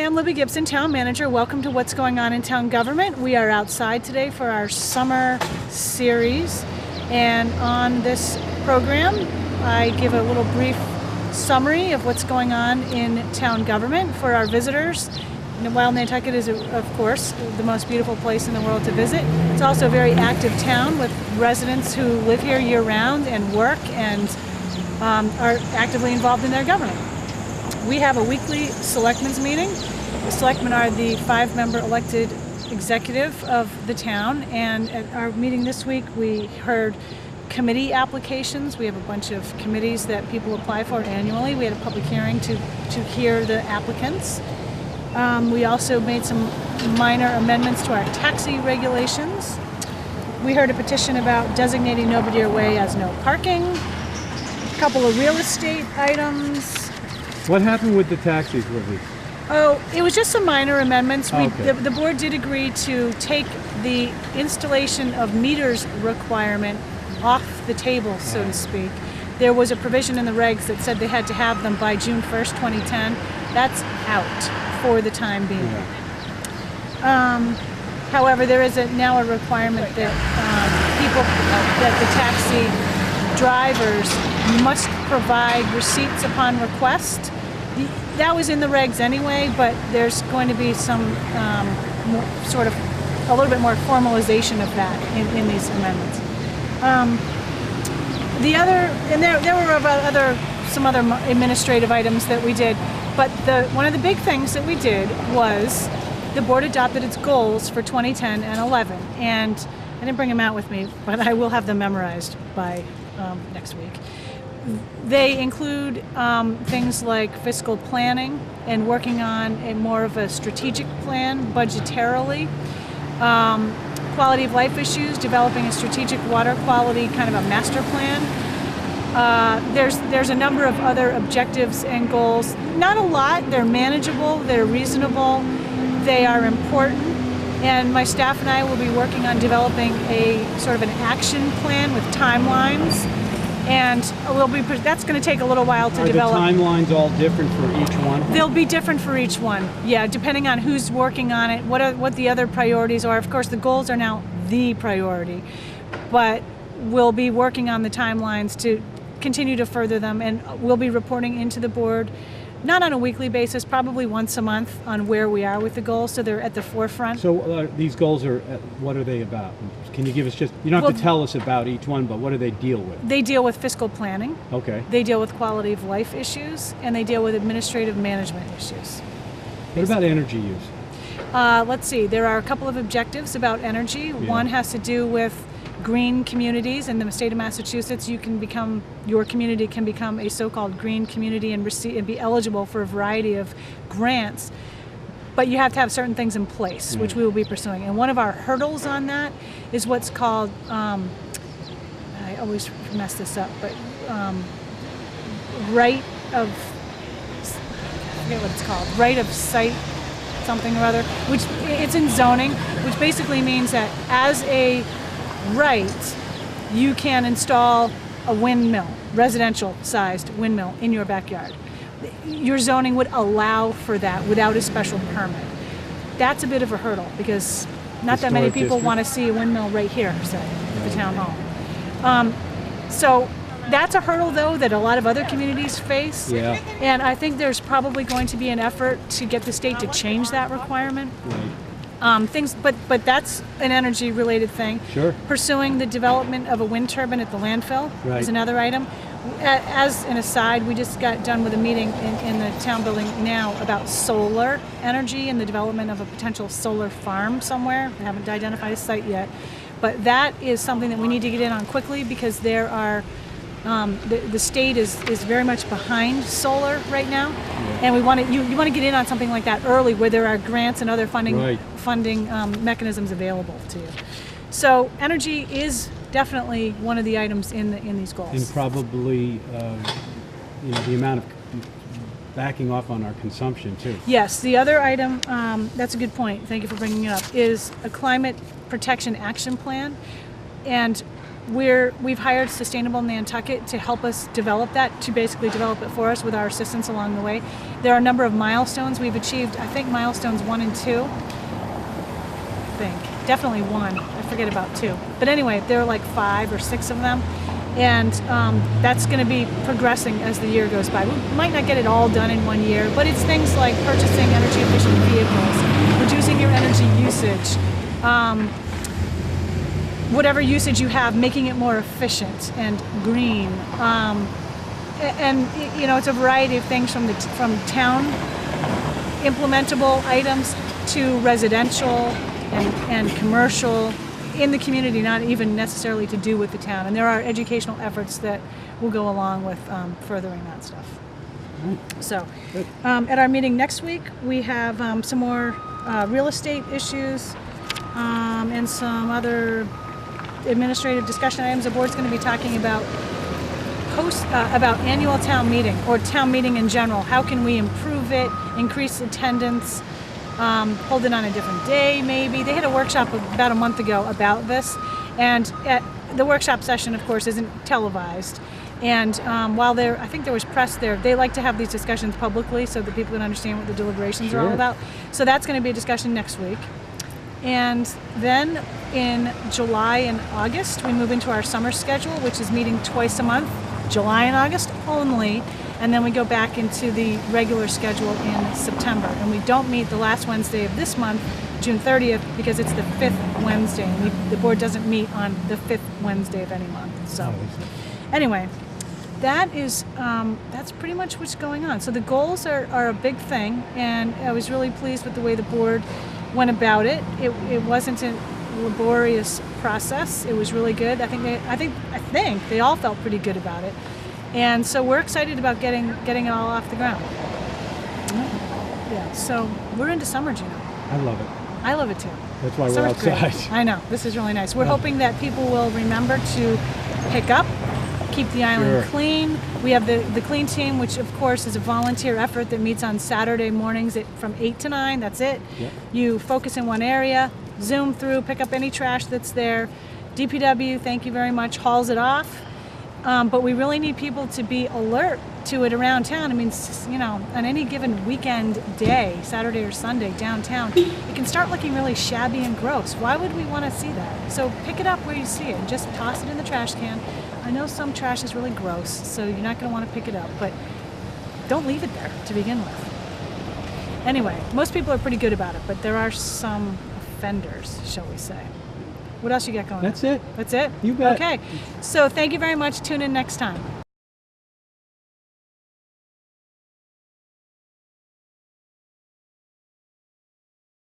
I'm Libby Gibson, Town Manager. Welcome to What's Going On in Town Government. We are outside today for our summer series, and on this program I give a little brief summary of what's going on in town government for our visitors. While Nantucket is, of course, the most beautiful place in the world to visit, it's also a very active town with residents who live here year-round and work and are actively involved in their government. We have a weekly selectmen's meeting. The selectmen are the 5-member elected executive of the town, and at our meeting this week we heard committee applications. We have a bunch of committees that people apply for annually. We had a public hearing to hear the applicants. We also made some minor amendments to our taxi regulations. We heard a petition about designating Nobodere Way as no parking. A couple of real estate items. What happened with the taxis, Libby? Oh, it was just some minor amendments. Okay. The board did agree to take the installation of meters requirement off the table, so to speak. There was a provision in the regs that said they had to have them by June 1st, 2010. That's out for the time being. Yeah. However, there is now a requirement that that the taxi drivers must provide receipts upon request. That was in the regs anyway, but there's going to be some sort of a little bit more formalization of that in these amendments. There were some other administrative items that we did, but one of the big things that we did was the board adopted its goals for 2010 and 11, and I didn't bring them out with me, but I will have them memorized by next week. They include things like fiscal planning and working on more of a strategic plan budgetarily, quality of life issues, developing a strategic water quality kind of a master plan. There's a number of other objectives and goals. Not a lot. They're manageable. They're reasonable. They are important. And my staff and I will be working on developing a sort of an action plan with timelines. And that's going to take a little while to develop. Are the timelines all different for each one? They'll be different for each one, yeah, depending on who's working on it, what the other priorities are. Of course, the goals are now the priority, but we'll be working on the timelines to continue to further them, and we'll be reporting into the board, not on a weekly basis, probably once a month, on where we are with the goals, so they're at the forefront. So these goals what are they about? Can you give us you don't have to tell us about each one, but what do they deal with? They deal with fiscal planning. Okay. They deal with quality of life issues, and they deal with administrative management issues. What about energy use? Let's see, there are a couple of objectives about energy. Yeah. One has to do with green communities. In the state of Massachusetts, your community can become a so-called green community and be eligible for a variety of grants. But you have to have certain things in place, which we will be pursuing. And one of our hurdles on that is what's called, I always mess this up, but right of, I forget what it's called, right of sight, something or other, which it's in zoning, which basically means that as a right, you can install a windmill, residential-sized windmill in your backyard. Your zoning would allow for that without a special permit. That's a bit of a hurdle because not that many people want to see a windmill right here, say, at the town hall. So that's a hurdle, though, that a lot of other communities face. Yeah. And I think there's probably going to be an effort to get the state to change that requirement. Right. But that's an energy-related thing. Sure. Pursuing the development of a wind turbine at the landfill is another item. As an aside, we just got done with a meeting in the town building now about solar energy and the development of a potential solar farm somewhere. We haven't identified a site yet, but that is something that we need to get in on quickly because there are the state is very much behind solar right now, and we want to you want to get in on something like that early, where there are grants and other funding mechanisms available to you. So energy is definitely one of the items in these goals. And probably the amount of backing off on our consumption too. Yes, the other item, that's a good point, thank you for bringing it up, is a climate protection action plan. And we've hired Sustainable Nantucket to help us develop that, to basically develop it for us with our assistance along the way. There are a number of milestones we've achieved. I think milestones 1 and 2. I think definitely 1. I forget about 2. But anyway, there are like 5 or 6 of them, and that's going to be progressing as the year goes by. We might not get it all done in 1 year, but it's things like purchasing energy efficient vehicles, reducing your energy usage. Whatever usage you have, making it more efficient and green, and it's a variety of things from town implementable items to residential and commercial in the community, not even necessarily to do with the town. And there are educational efforts that will go along with furthering that stuff. So, at our meeting next week, we have some more real estate issues and some other administrative discussion items. The board's going to be talking about about annual town meeting, or town meeting in general. How can we improve it, increase attendance, hold it on a different day maybe. They had a workshop about a month ago about this, and the workshop session, of course, isn't televised. And while I think there was press there, they like to have these discussions publicly so that people can understand what the deliberations are all about. So that's going to be a discussion next week. And then in July and August, we move into our summer schedule, which is meeting twice a month, July and August only. And then we go back into the regular schedule in September. And we don't meet the last Wednesday of this month, June 30th, because it's the 5th Wednesday. And the board doesn't meet on the 5th Wednesday of any month. So anyway, that's pretty much what's going on. So the goals are a big thing. And I was really pleased with the way the board went about it. It wasn't a laborious process. It was really good. I think they all felt pretty good about it, and so we're excited about getting it all off the ground. Yeah. So we're into summer, Gino. I love it. I love it too. That's why we're Summer's outside. great. I know. This is really nice. We're hoping that people will remember to pick up, keep the island clean. We have the clean team, which of course is a volunteer effort that meets on Saturday mornings from 8 to 9. That's it. Yep. You focus in one area, zoom through, pick up any trash that's there. DPW, thank you very much, hauls it off. But we really need people to be alert to it around town. I mean, on any given weekend day, Saturday or Sunday downtown, it can start looking really shabby and gross. Why would we want to see that? So pick it up where you see it and just toss it in the trash can. I know some trash is really gross, so you're not going to want to pick it up, but don't leave it there to begin with. Anyway, most people are pretty good about it, but there are some offenders, shall we say. What else you got going on? That's it. That's it? You bet. Okay. So thank you very much. Tune in next time.